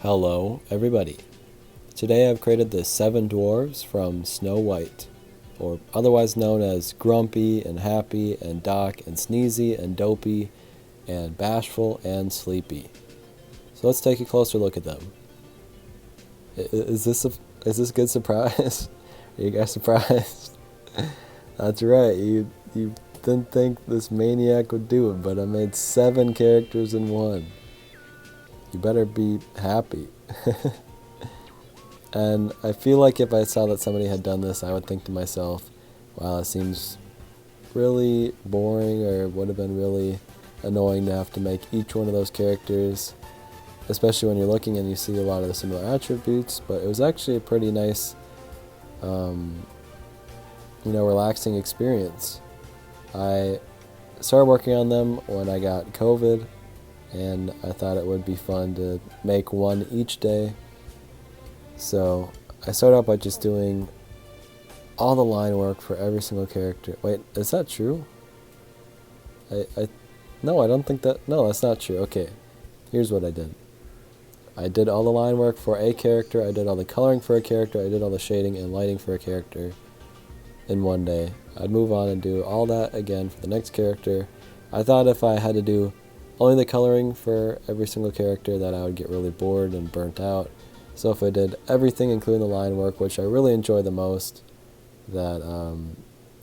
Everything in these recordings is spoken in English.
Hello, everybody. Today I've created the 7 dwarves from Snow White, or otherwise known as Grumpy and Happy and Doc and Sneezy and Dopey and Bashful and Sleepy. So let's take a closer look at them. Is this a good surprise? Are you guys surprised? That's right. You didn't think this maniac would do it, but I made 7 characters in one. You better be happy. And I feel like if I saw that somebody had done this, I would think to myself, wow, it seems really boring, or it would have been really annoying to have to make each one of those characters, especially when you're looking and you see a lot of the similar attributes. But it was actually a pretty nice, relaxing experience. I started working on them when I got COVID, and I thought it would be fun to make one each day. So I started out by just doing all the line work for every single character. Wait, is that true? No, I don't think that. No, that's not true. Okay, here's what I did. I did all the line work for a character, I did all the coloring for a character, I did all the shading and lighting for a character in one day. I'd move on and do all that again for the next character. I thought if I had to do only the coloring for every single character that I would get really bored and burnt out. So if I did everything including the line work, which I really enjoy the most, that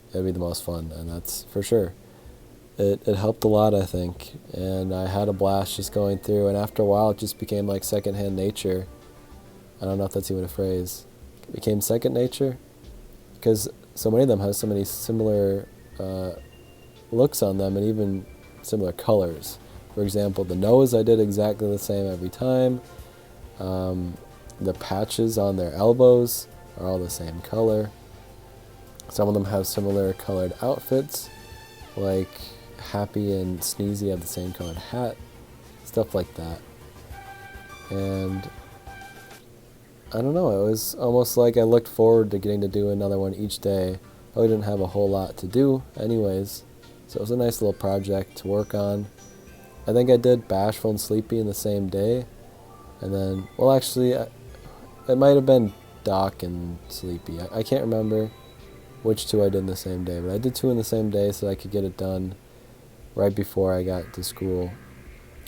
it'd be the most fun, and that's for sure. It helped a lot, I think, and I had a blast just going through, and after a while it just became like secondhand nature. I don't know if that's even a phrase. It became second nature, because so many of them have so many similar looks on them, and even similar colors. For example, the nose I did exactly the same every time. The patches on their elbows are all the same color. Some of them have similar colored outfits, like Happy and Sneezy have the same colored hat, stuff like that. And I don't know, it was almost like I looked forward to getting to do another one each day. I didn't have a whole lot to do anyways, so it was a nice little project to work on. I think I did Bashful and Sleepy in the same day, and then, well, actually, it might have been Doc and Sleepy. I can't remember which 2 I did in the same day, but I did 2 in the same day so I could get it done right before I got to school.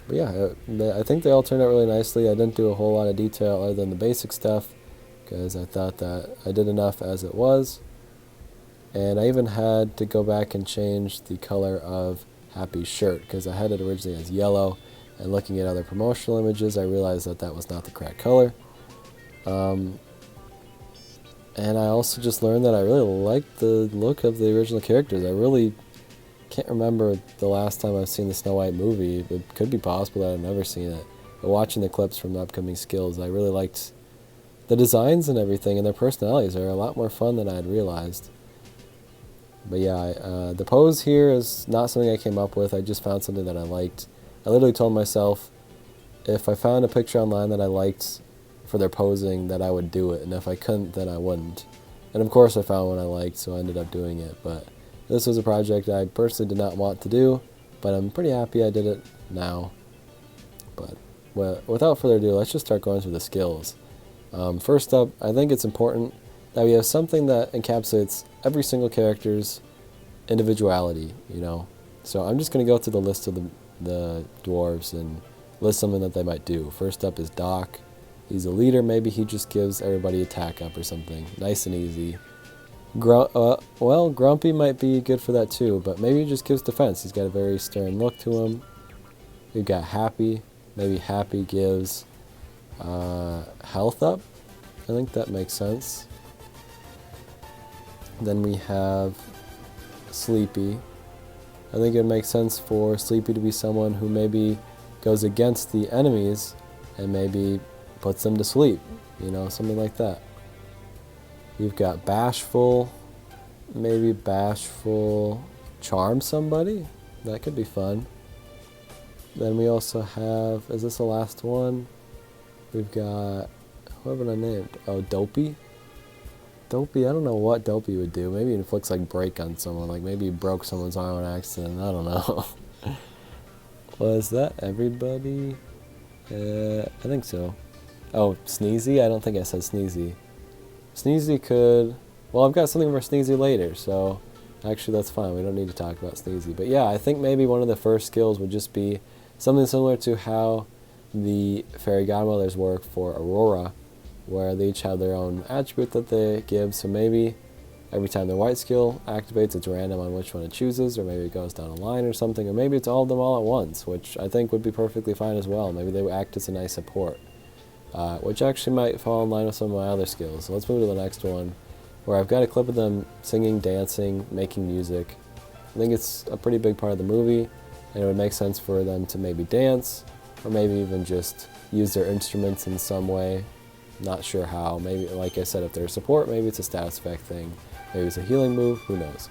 But yeah, I think they all turned out really nicely. I didn't do a whole lot of detail other than the basic stuff, because I thought that I did enough as it was. And I even had to go back and change the color of Happy's shirt, because I had it originally as yellow, and looking at other promotional images I realized that that was not the correct color. And I also just learned that I really liked the look of the original characters. I really can't remember the last time I've seen the Snow White movie. It could be possible that I've never seen it, but watching the clips from the upcoming skills, I really liked the designs and everything, and their personalities are a lot more fun than I had realized. But yeah, the pose here is not something I came up with. I just found something that I liked. I literally told myself if I found a picture online that I liked for their posing, that I would do it, and if I couldn't, then I wouldn't. And of course I found one I liked, so I ended up doing it. But this was a project I personally did not want to do, but I'm pretty happy I did it now. But without further ado, let's just start going through the skills. First up, I think it's important that we have something that encapsulates every single character's individuality, So I'm just going to go through the list of the dwarves and list something that they might do. First up is Doc. He's a leader. Maybe he just gives everybody attack up or something. Nice and easy. Grumpy might be good for that too, but maybe he just gives defense. He's got a very stern look to him. We've got Happy. Maybe Happy gives health up. I think that makes sense. Then we have Sleepy. I think it makes sense for Sleepy to be someone who maybe goes against the enemies and maybe puts them to sleep, something like that. We've got Bashful. Maybe Bashful charms somebody. That could be fun. Then we also have, is this the last one? We've got, what have I named? Oh, Dopey. Dopey, I don't know what Dopey would do. Maybe he inflicts like break on someone, like maybe he broke someone's arm in an accident. I don't know. Was that everybody? I think so. Oh, Sneezy? I don't think I said Sneezy. Sneezy could... Well, I've got something for Sneezy later, so... Actually, that's fine. We don't need to talk about Sneezy. But yeah, I think maybe one of the first skills would just be something similar to how the Fairy Godmothers work for Aurora, where they each have their own attribute that they give. So maybe every time their white skill activates, it's random on which one it chooses, or maybe it goes down a line or something, or maybe it's all of them all at once, which I think would be perfectly fine as well. Maybe they would act as a nice support, which actually might fall in line with some of my other skills. So let's move to the next one, where I've got a clip of them singing, dancing, making music. I think it's a pretty big part of the movie, and it would make sense for them to maybe dance, or maybe even just use their instruments in some way. Not sure how. Maybe, like I said, if they're support, maybe it's a status effect thing. Maybe it's a healing move, who knows.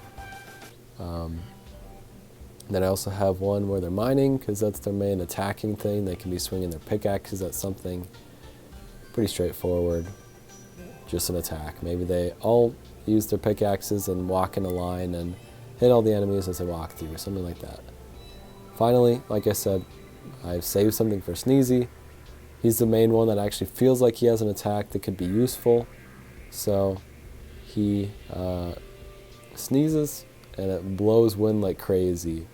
Then I also have one where they're mining, because that's their main attacking thing. They can be swinging their pickaxes at something. Pretty straightforward. Just an attack. Maybe they all use their pickaxes and walk in a line and hit all the enemies as they walk through, or something like that. Finally, like I said, I've saved something for Sneezy. He's the main one that actually feels like he has an attack that could be useful. So he sneezes and it blows wind like crazy.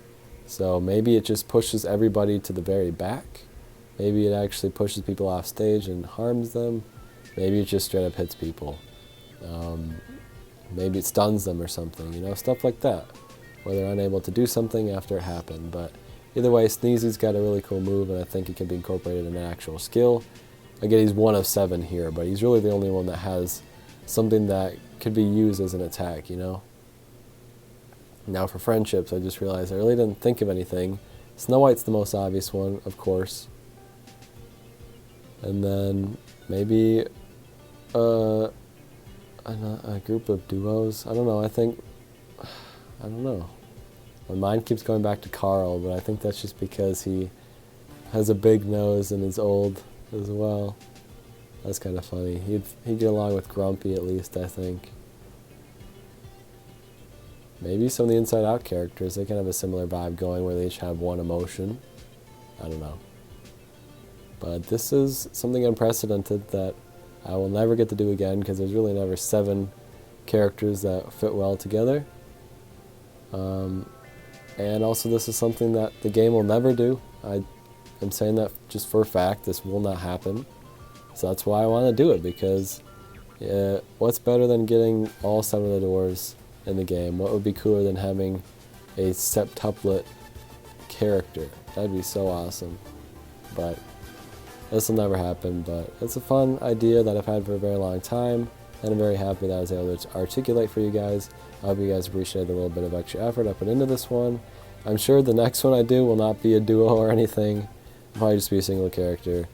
So maybe it just pushes everybody to the very back. Maybe it actually pushes people off stage and harms them. Maybe it just straight up hits people. Maybe it stuns them or something, you know, stuff like that. Where they're unable to do something after it happened. But either way, Sneezy's got a really cool move, and I think it can be incorporated in an actual skill. Again, he's 1 of 7 here, but he's really the only one that has something that could be used as an attack, you know? Now for friendships, I just realized I really didn't think of anything. Snow White's the most obvious one, of course. And then maybe a group of duos. I don't know, I don't know. My mind keeps going back to Carl, but I think that's just because he has a big nose and is old as well. That's kind of funny. He'd get along with Grumpy at least, I think. Maybe some of the Inside Out characters, they can have a similar vibe going where they each have one emotion. I don't know. But this is something unprecedented that I will never get to do again, because there's really never 7 characters that fit well together. And also this is something that the game will never do. I am saying that just for a fact. This will not happen. So that's why I want to do it, because what's better than getting all 7 of the dwarves in the game? What would be cooler than having a septuplet character? That'd be so awesome. But this will never happen, but it's a fun idea that I've had for a very long time, and I'm very happy that I was able to articulate for you guys. I hope you guys appreciate a little bit of extra effort I put into this one. I'm sure the next one I do will not be a duo or anything. It'll probably just be a single character.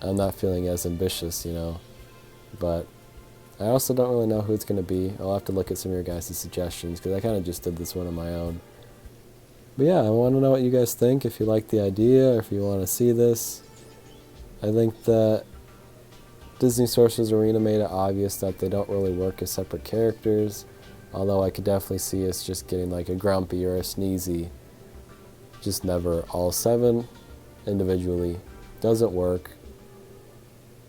I'm not feeling as ambitious, you know, but I also don't really know who it's going to be. I'll have to look at some of your guys' suggestions, because I kind of just did this one on my own. But yeah, I want to know what you guys think, if you like the idea, or if you want to see this. I think that Disney Sorcerer's Arena made it obvious that they don't really work as separate characters, although I could definitely see us just getting like a Grumpy or a Sneezy. Just never all 7 individually. Doesn't work.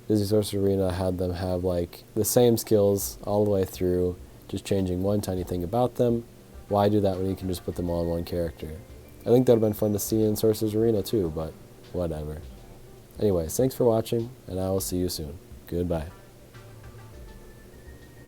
Disney Sorcerer's Arena had them have like the same skills all the way through, just changing one tiny thing about them. Why do that when you can just put them all in one character? I think that would have been fun to see in Sorcerer's Arena too, but whatever. Anyways, thanks for watching, and I will see you soon. Goodbye.